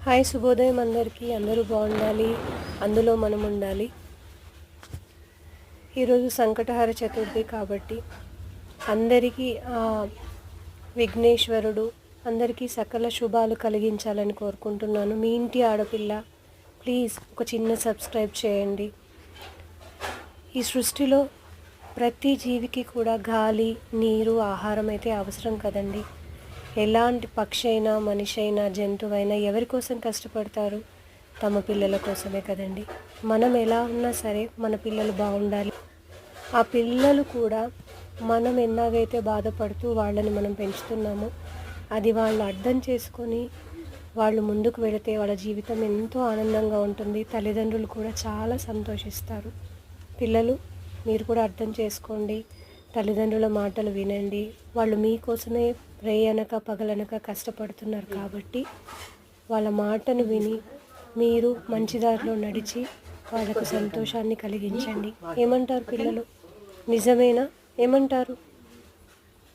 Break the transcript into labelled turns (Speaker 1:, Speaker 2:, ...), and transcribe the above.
Speaker 1: Hi శుభోదయం అందరికీ. అందరూ బాగుండాలి, అందులో మనం ఉండాలి. ఈరోజు సంకటహర చతుర్థి కాబట్టి అందరికీ విఘ్నేశ్వరుడు అందరికీ సకల శుభాలు కలిగించాలని కోరుకుంటున్నాను. మీ ఇంటి ఆడపిల్ల, ప్లీజ్ ఒక చిన్న సబ్స్క్రైబ్ చేయండి. ఈ సృష్టిలో ప్రతి జీవికి కూడా గాలి, నీరు, ఆహారం అయితే అవసరం కదండి. ఎలాంటి పక్షి అయినా, మనిషి అయినా, జంతువైనా ఎవరి కోసం కష్టపడతారు? తమ పిల్లల కోసమే కదండి. మనం ఎలా ఉన్నా సరే మన పిల్లలు బాగుండాలి. ఆ పిల్లలు కూడా మనం ఎలాగైతే బాధపడుతూ వాళ్ళని మనం పెంచుతున్నామో అది వాళ్ళు అర్థం చేసుకొని వాళ్ళు ముందుకు వెళితే వాళ్ళ జీవితం ఎంతో ఆనందంగా ఉంటుంది. తల్లిదండ్రులు కూడా చాలా సంతోషిస్తారు. పిల్లలు, మీరు కూడా అర్థం చేసుకోండి. తల్లిదండ్రుల మాటలు వినండి. వాళ్ళు మీకోసమే రేయనక పగలనక కష్టపడుతున్నారు కాబట్టి వాళ్ళ మాటను విని మీరు మంచి దారిలో నడిచి వాళ్ళకు సంతోషాన్ని కలిగించండి. ఏమంటారు పిల్లలు? నిజమేనా? ఏమంటారు?